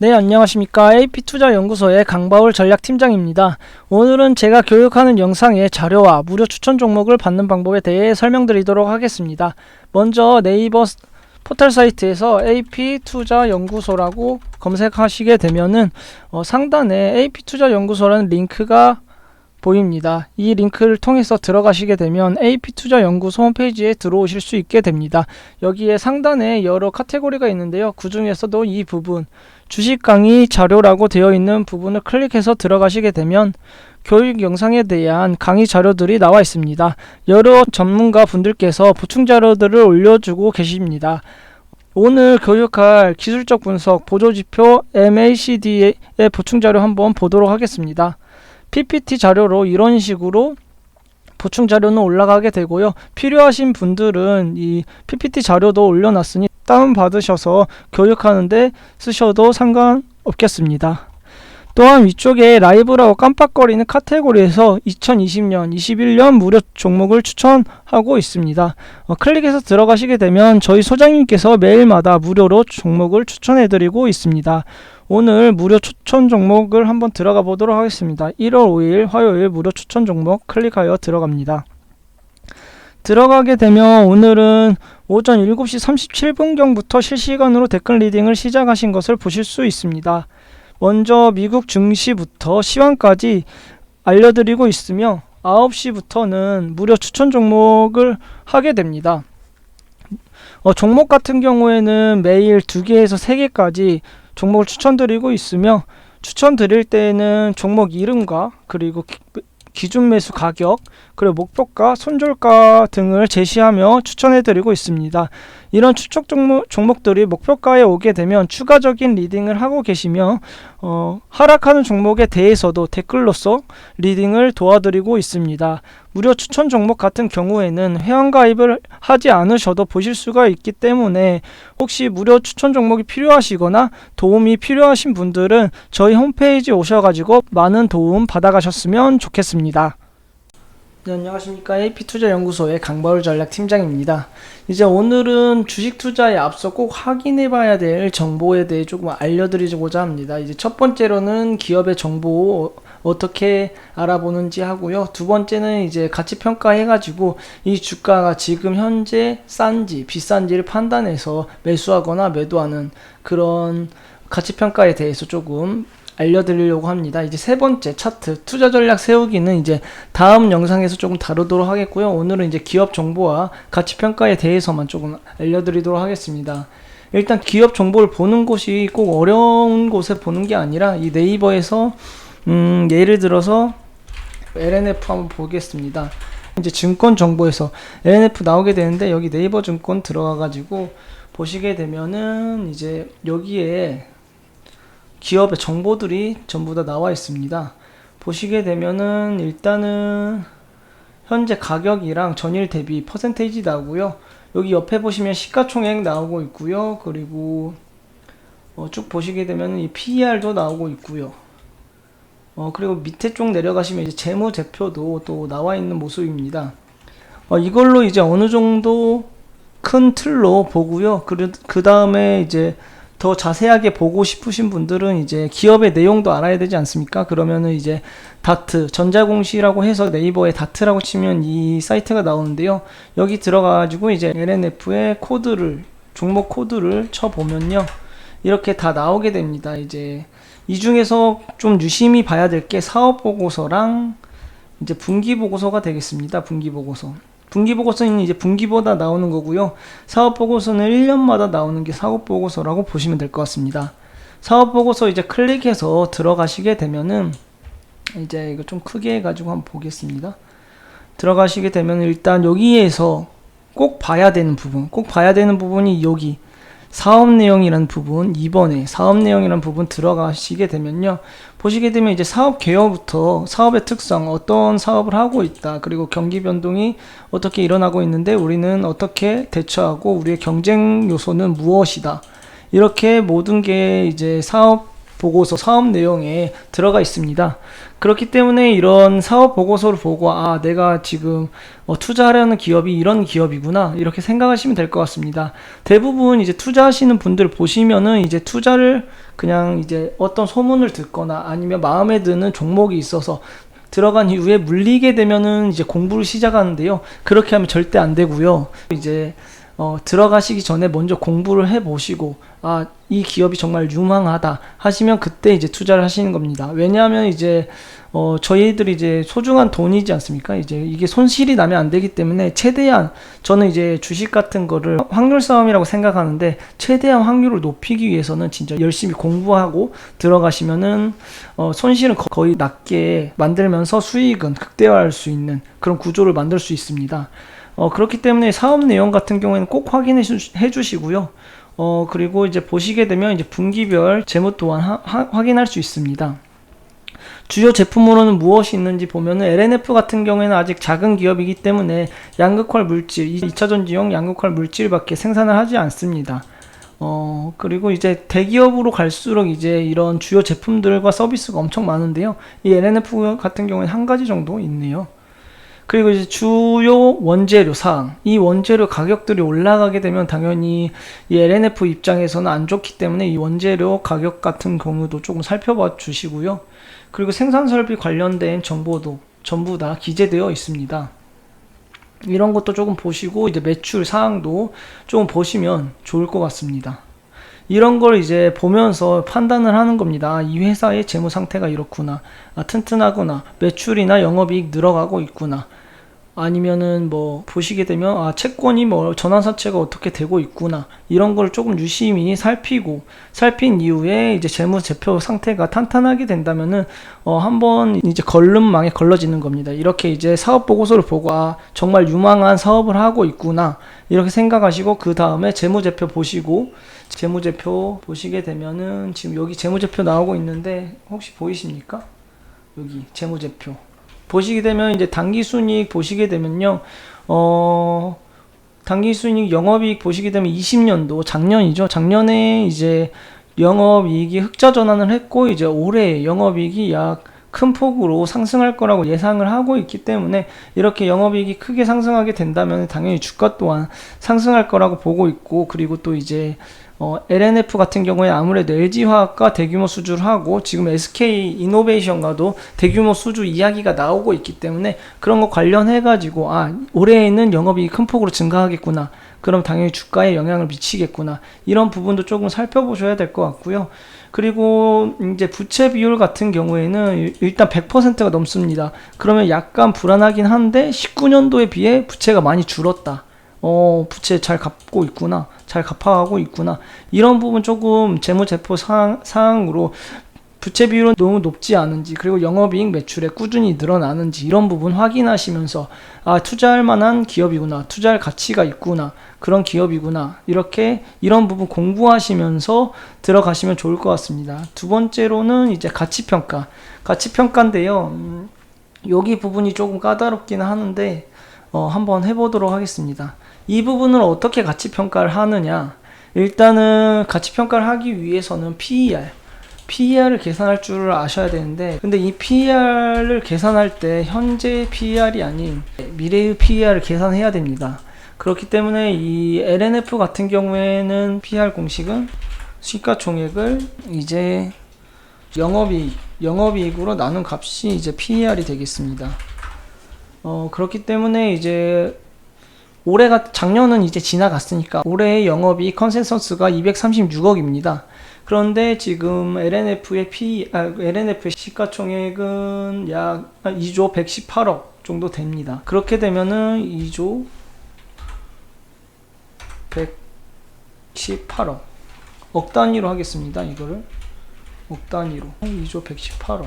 네, 안녕하십니까. AP투자연구소의 강바울 전략팀장입니다. 오늘은 제가 교육하는 영상의 자료와 무료 추천 종목을 받는 방법에 대해 설명드리도록 하겠습니다. 먼저 네이버 포털 사이트에서 AP투자연구소라고 검색하시게 되면은 상단에 AP투자연구소라는 링크가 보입니다. 이 링크를 통해서 들어가시게 되면 AP투자연구소 홈페이지에 들어오실 수 있게 됩니다. 여기에 상단에 여러 카테고리가 있는데요. 그 중에서도 이 부분 주식 강의 자료라고 되어 있는 부분을 클릭해서 들어가시게 되면 교육 영상에 대한 강의 자료들이 나와 있습니다. 여러 전문가 분들께서 보충 자료들을 올려주고 계십니다. 오늘 교육할 기술적 분석 보조지표 MACD의 보충 자료 한번 보도록 하겠습니다. PPT 자료로 이런 식으로 보충 자료는 올라가게 되고요. 필요하신 분들은 이 PPT 자료도 올려놨으니 다운받으셔서 교육하는데 쓰셔도 상관없겠습니다. 또한 위쪽에 라이브라고 깜빡거리는 카테고리에서 2020년, 21년 무료 종목을 추천하고 있습니다. 클릭해서 들어가시게 되면 저희 소장님께서 매일마다 무료로 종목을 추천해드리고 있습니다. 오늘 무료 추천 종목을 한번 들어가 보도록 하겠습니다. 1월 5일 화요일 무료 추천 종목 클릭하여 들어갑니다. 들어가게 되면 오늘은 오전 7시 37분경부터 실시간으로 댓글 리딩을 시작하신 것을 보실 수 있습니다. 먼저 미국 증시부터 시황까지 알려드리고 있으며 9시부터는 무료 추천 종목을 하게 됩니다. 종목 같은 경우에는 매일 2개에서 3개까지 종목을 추천드리고 있으며 추천드릴 때는 종목 이름과 그리고 기준 매수 가격 그리고 목표가, 손절가 등을 제시하며 추천해드리고 있습니다. 이런 추천 종목들이 목표가에 오게 되면 추가적인 리딩을 하고 계시며 하락하는 종목에 대해서도 댓글로서 리딩을 도와드리고 있습니다. 무료 추천 종목 같은 경우에는 회원가입을 하지 않으셔도 보실 수가 있기 때문에 혹시 무료 추천 종목이 필요하시거나 도움이 필요하신 분들은 저희 홈페이지 오셔가지고 많은 도움 받아가셨으면 좋겠습니다. 네, 안녕하십니까. AP투자연구소의 강바울 전략팀장입니다. 이제 오늘은 주식 투자에 앞서 꼭 확인해 봐야 될 정보에 대해 조금 알려드리고자 합니다. 이제 첫 번째로는 기업의 정보 어떻게 알아보는지 하고요. 두 번째는 이제 가치 평가해 가지고 이 주가가 지금 현재 싼지 비싼지를 판단해서 매수하거나 매도하는 그런 가치 평가에 대해서 조금 알려드리려고 합니다. 이제 세 번째 차트 투자 전략 세우기는 이제 다음 영상에서 조금 다루도록 하겠고요. 오늘은 이제 기업 정보와 가치 평가에 대해서만 조금 알려드리도록 하겠습니다. 일단 기업 정보를 보는 곳이 꼭 어려운 곳에 보는 게 아니라 이 네이버에서 예를 들어서 LNF 한번 보겠습니다. 이제 증권 정보에서 LNF 나오게 되는데 여기 네이버 증권 들어가 가지고 보시게 되면은 이제 여기에 기업의 정보들이 전부 다 나와 있습니다. 보시게 되면은 일단은 현재 가격이랑 전일 대비 퍼센테이지 나오고요. 여기 옆에 보시면 시가총액 나오고 있고요. 그리고 쭉 보시게 되면 이 PER도 나오고 있고요. 그리고 밑에 쪽 내려가시면 이제 재무제표도 또 나와 있는 모습입니다. 이걸로 이제 어느 정도 큰 틀로 보고요. 그 다음에 이제 더 자세하게 보고 싶으신 분들은 이제 기업의 내용도 알아야 되지 않습니까? 그러면은 이제 다트, 전자공시라고 해서 네이버에 다트라고 치면 이 사이트가 나오는데요. 여기 들어가가지고 이제 LNF의 코드를, 종목 코드를 쳐보면요. 이렇게 다 나오게 됩니다. 이제 이 중에서 좀 유심히 봐야 될 게 사업보고서랑 이제 분기보고서가 되겠습니다. 분기보고서는 이제 분기보다 나오는 거고요. 사업보고서는 1년마다 나오는 게 사업보고서라고 보시면 될 것 같습니다. 사업보고서 이제 클릭해서 들어가시게 되면은 이제 이거 좀 크게 해가지고 한번 보겠습니다. 들어가시게 되면 일단 여기에서 꼭 봐야 되는 부분이 여기 사업 내용이라는 부분, 2번에 사업 내용이라는 부분 들어가시게 되면요. 보시게 되면 이제 사업 개요부터 사업의 특성, 어떤 사업을 하고 있다. 그리고 경기 변동이 어떻게 일어나고 있는데 우리는 어떻게 대처하고 우리의 경쟁 요소는 무엇이다. 이렇게 모든 게 이제 사업 보고서, 사업 내용에 들어가 있습니다. 그렇기 때문에 이런 사업 보고서를 보고 아 내가 지금 투자하려는 기업이 이런 기업이구나 이렇게 생각하시면 될 것 같습니다. 대부분 이제 투자하시는 분들 보시면은 이제 투자를 그냥 이제 어떤 소문을 듣거나 아니면 마음에 드는 종목이 있어서 들어간 이후에 물리게 되면은 이제 공부를 시작하는데요. 그렇게 하면 절대 안 되고요. 이제 들어가시기 전에 먼저 공부를 해 보시고 아, 이 기업이 정말 유망하다 하시면 그때 이제 투자를 하시는 겁니다. 왜냐하면 이제 저희들이 이제 소중한 돈이지 않습니까? 이제 이게 손실이 나면 안 되기 때문에 최대한 저는 이제 주식 같은 거를 확률 싸움이라고 생각하는데 최대한 확률을 높이기 위해서는 진짜 열심히 공부하고 들어가시면은 손실은 거의 낮게 만들면서 수익은 극대화할 수 있는 그런 구조를 만들 수 있습니다. 그렇기 때문에 사업 내용 같은 경우에는 꼭 확인해 주시고요. 그리고 이제 보시게 되면 이제 분기별 재무 또한 확인할 수 있습니다. 주요 제품으로는 무엇이 있는지 보면은 LNF 같은 경우에는 아직 작은 기업이기 때문에 양극화 물질, 2차전지용 양극화 물질밖에 생산을 하지 않습니다. 그리고 이제 대기업으로 갈수록 이제 이런 주요 제품들과 서비스가 엄청 많은데요. 이 LNF 같은 경우에는 한 가지 정도 있네요. 그리고 이제 주요 원재료 사항, 이 원재료 가격들이 올라가게 되면 당연히 이 LNF 입장에서는 안 좋기 때문에 이 원재료 가격 같은 경우도 조금 살펴봐 주시고요. 그리고 생산 설비 관련된 정보도 전부 다 기재되어 있습니다. 이런 것도 조금 보시고 이제 매출 사항도 조금 보시면 좋을 것 같습니다. 이런 걸 이제 보면서 판단을 하는 겁니다. 이 회사의 재무 상태가 이렇구나, 튼튼하구나, 매출이나 영업이익 늘어가고 있구나, 아니면은 뭐 보시게 되면 채권이 뭐 전환사채가 어떻게 되고 있구나, 이런 걸 조금 유심히 살핀 이후에 이제 재무제표 상태가 탄탄하게 된다면은 한번 이제 걸름망에 걸러지는 겁니다. 이렇게 이제 사업 보고서를 보고 정말 유망한 사업을 하고 있구나 이렇게 생각하시고 그 다음에 재무제표 보시고, 재무제표 보시게 되면은 지금 여기 재무제표 나오고 있는데 혹시 보이십니까? 여기 재무제표 보시게 되면 이제 당기순이익 보시게 되면요, 당기순이익 영업이익 보시게 되면 20년도 작년이죠. 작년에 이제 영업이익이 흑자 전환을 했고 이제 올해 영업이익이 약 큰 폭으로 상승할 거라고 예상을 하고 있기 때문에 이렇게 영업이익이 크게 상승하게 된다면 당연히 주가 또한 상승할 거라고 보고 있고, 그리고 또 이제 LNF 같은 경우에 아무래도 LG화학과 대규모 수주를 하고 지금 SK이노베이션과도 대규모 수주 이야기가 나오고 있기 때문에 그런 거 관련해 가지고 올해에는 영업이익이 큰 폭으로 증가하겠구나, 그럼 당연히 주가에 영향을 미치겠구나, 이런 부분도 조금 살펴보셔야 될 것 같고요. 그리고 이제 부채 비율 같은 경우에는 일단 100%가 넘습니다. 그러면 약간 불안하긴 한데 19년도에 비해 부채가 많이 줄었다, 부채 잘 갚고 있구나, 잘 갚아가고 있구나, 이런 부분 조금 재무제표 사항으로 부채 비율은 너무 높지 않은지, 그리고 영업이익 매출에 꾸준히 늘어나는지, 이런 부분 확인하시면서 투자할 만한 기업이구나, 투자할 가치가 있구나, 그런 기업이구나, 이런 부분 공부하시면서 들어가시면 좋을 것 같습니다. 두 번째로는 이제 가치평가인데요. 여기 부분이 조금 까다롭긴 하는데 한번 해보도록 하겠습니다. 이 부분을 어떻게 가치평가를 하느냐, 일단은 가치평가를 하기 위해서는 PER을 계산할 줄을 아셔야 되는데, 근데 이 PER을 계산할 때 현재 PER이 아닌 미래의 PER을 계산해야 됩니다. 그렇기 때문에 이 LNF 같은 경우에는 PER 공식은 시가총액을 이제 영업이익으로 나눈 값이 이제 PER이 되겠습니다. 그렇기 때문에 이제 작년은 이제 지나갔으니까 올해의 영업이익 컨센서스가 236억입니다. 그런데 지금 LNF의 시가총액은 약 2조 118억 정도 됩니다. 그렇게 되면은 2조 118억, 억 단위로 하겠습니다. 이거를 억 단위로 2조 118억.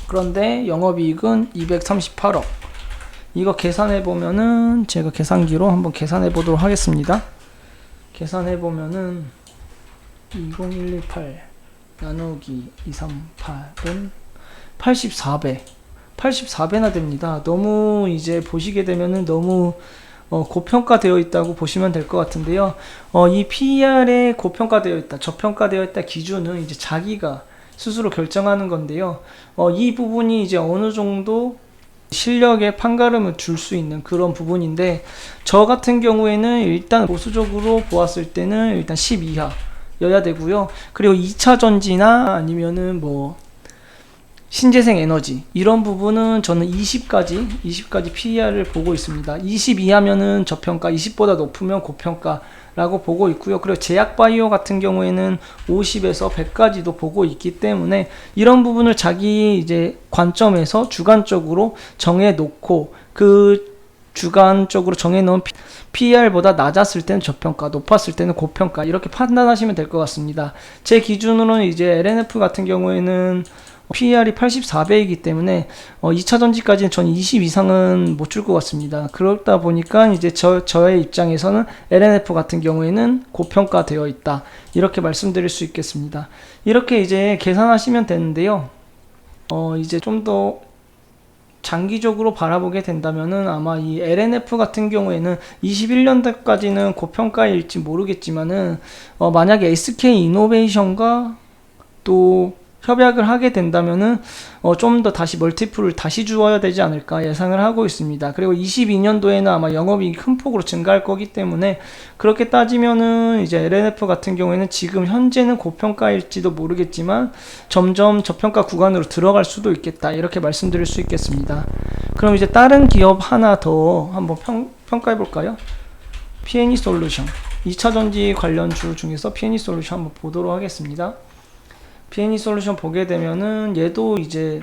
그런데 영업이익은 238억. 이거 계산해 보면은 제가 계산기로 한번 계산해 보도록 하겠습니다. 계산해 보면은 20118 나누기 238은 84배나 됩니다. 너무 이제 보시게 되면은 너무 고평가되어 있다고 보시면 될 것 같은데요. 이 PER에 고평가되어 있다, 저평가되어 있다 기준은 이제 자기가 스스로 결정하는 건데요. 이 부분이 이제 어느 정도 실력의 판가름을 줄 수 있는 그런 부분인데, 저 같은 경우에는 일단 보수적으로 보았을 때는 일단 10 이하여야 되고요. 그리고 2차 전지나 아니면은 뭐 신재생 에너지 이런 부분은 저는 20까지 PER을 보고 있습니다. 20 이하면은 저평가, 20보다 높으면 고평가라고 보고 있고요. 그리고 제약바이오 같은 경우에는 50에서 100까지도 보고 있기 때문에 이런 부분을 자기 이제 관점에서 주관적으로 정해놓고, 그 주관적으로 정해놓은 PER보다 낮았을 때는 저평가, 높았을 때는 고평가, 이렇게 판단하시면 될 것 같습니다. 제 기준으로는 이제 LNF 같은 경우에는 PER이 84배이기 때문에 2차 전지까지는 전 20 이상은 못 줄 것 같습니다. 그러다 보니까 이제 저의 입장에서는 LNF 같은 경우에는 고평가되어 있다, 이렇게 말씀드릴 수 있겠습니다. 이렇게 이제 계산하시면 되는데요. 이제 좀 더 장기적으로 바라보게 된다면은 아마 이 LNF 같은 경우에는 21년도까지는 고평가일지 모르겠지만은 만약에 SK 이노베이션과 또 협약을 하게 된다면은 좀 더 다시 멀티플을 다시 주어야 되지 않을까 예상을 하고 있습니다. 그리고 22년도에는 아마 영업이익이 큰 폭으로 증가할 거기 때문에, 그렇게 따지면은 이제 LNF 같은 경우에는 지금 현재는 고평가일지도 모르겠지만 점점 저평가 구간으로 들어갈 수도 있겠다, 이렇게 말씀드릴 수 있겠습니다. 그럼 이제 다른 기업 하나 더 한번 평가해 볼까요? P&E 솔루션, 2차 전지 관련주 중에서 P&E 솔루션 한번 보도록 하겠습니다. P&E 솔루션 보게 되면은 얘도 이제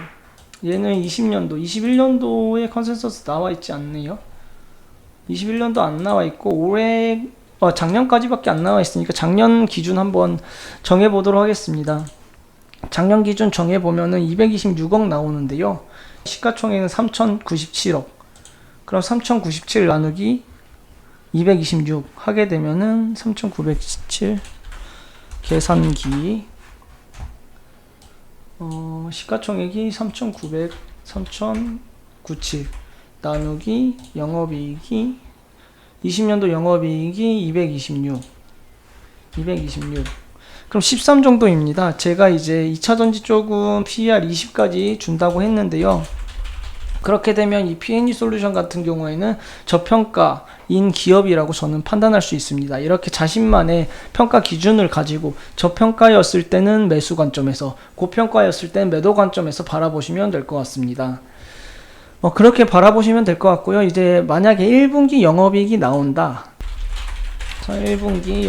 얘는 20년도, 21년도에 컨센서스 나와 있지 않네요. 21년도 안 나와 있고 올해 작년까지밖에 안 나와 있으니까 작년 기준 한번 정해 보도록 하겠습니다. 작년 기준 정해 보면은 226억 나오는데요. 시가총액은 3,097억. 그럼 3,097 나누기 226 하게 되면은 3,927 계산기, 시가총액이 3,997 나누기 영업이익이 20년도 영업이익이 226 그럼 13 정도입니다. 제가 이제 2차 전지 쪽은 PER 20까지 준다고 했는데요. 그렇게 되면 이 P&E 솔루션 같은 경우에는 저평가인 기업이라고 저는 판단할 수 있습니다. 이렇게 자신만의 평가 기준을 가지고 저평가였을 때는 매수 관점에서, 고평가였을 때는 매도 관점에서 바라보시면 될 것 같습니다. 그렇게 바라보시면 될 것 같고요. 이제 만약에 1분기 영업이익이 나온다. 자, 1분기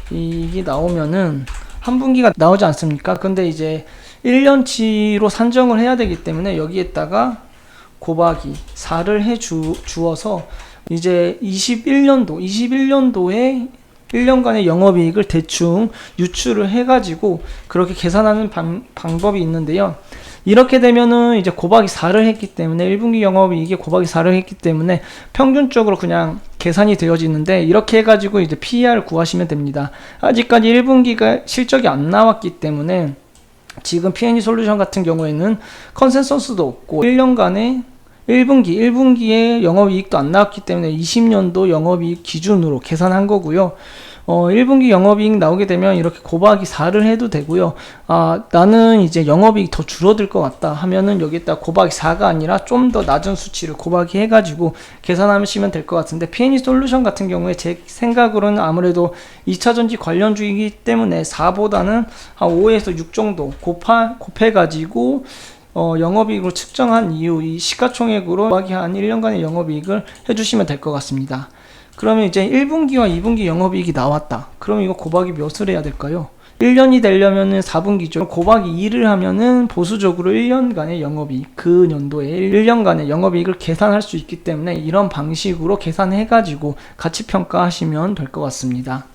영업이익이 나오면은 한 분기가 나오지 않습니까? 근데 이제 1년치로 산정을 해야 되기 때문에 여기에다가 곱하기 4를 해 주어서 이제 21년도에 1년간의 영업이익을 대충 유추를 해가지고 그렇게 계산하는 방법이 있는데요. 이렇게 되면은 이제 곱하기 4를 했기 때문에 1분기 영업이익에 곱하기 4를 했기 때문에 평균적으로 그냥 계산이 되어지는데, 이렇게 해가지고 이제 PER을 구하시면 됩니다. 아직까지 1분기가 실적이 안 나왔기 때문에 지금 P&E 솔루션 같은 경우에는 컨센서스도 없고 1년간의 1분기에 영업이익도 안 나왔기 때문에 20년도 영업이익 기준으로 계산한 거고요. 1분기 영업이익 나오게 되면 이렇게 곱하기 4를 해도 되고요. 나는 이제 영업이익 더 줄어들 것 같다 하면은 여기에다 곱하기 4가 아니라 좀 더 낮은 수치를 곱하기 해가지고 계산하시면 될 것 같은데, P&E 솔루션 같은 경우에 제 생각으로는 아무래도 2차 전지 관련주이기 때문에 4보다는 한 5에서 6 정도 곱해가지고 영업이익을 측정한 이후 이 시가총액으로 곱하기 한 1년간의 영업이익을 해주시면 될 것 같습니다. 그러면 이제 1분기와 2분기 영업이익이 나왔다. 그럼 이거 곱하기 몇을 해야 될까요? 1년이 되려면은 4분기죠. 곱하기 2를 하면은 보수적으로 1년간의 영업이익, 그 연도에 1년간의 영업이익을 계산할 수 있기 때문에 이런 방식으로 계산해가지고 가치평가하시면 될 것 같습니다.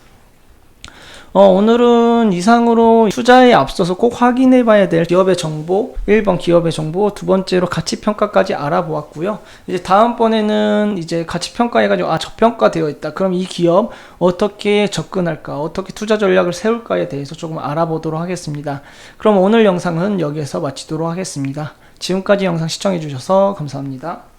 오늘은 이상으로 투자에 앞서서 꼭 확인해 봐야 될 기업의 정보, 1번 기업의 정보, 두 번째로 가치평가까지 알아보았고요. 이제 다음번에는 이제 가치평가해가지고 저평가되어 있다. 그럼 이 기업 어떻게 접근할까, 어떻게 투자 전략을 세울까에 대해서 조금 알아보도록 하겠습니다. 그럼 오늘 영상은 여기에서 마치도록 하겠습니다. 지금까지 영상 시청해 주셔서 감사합니다.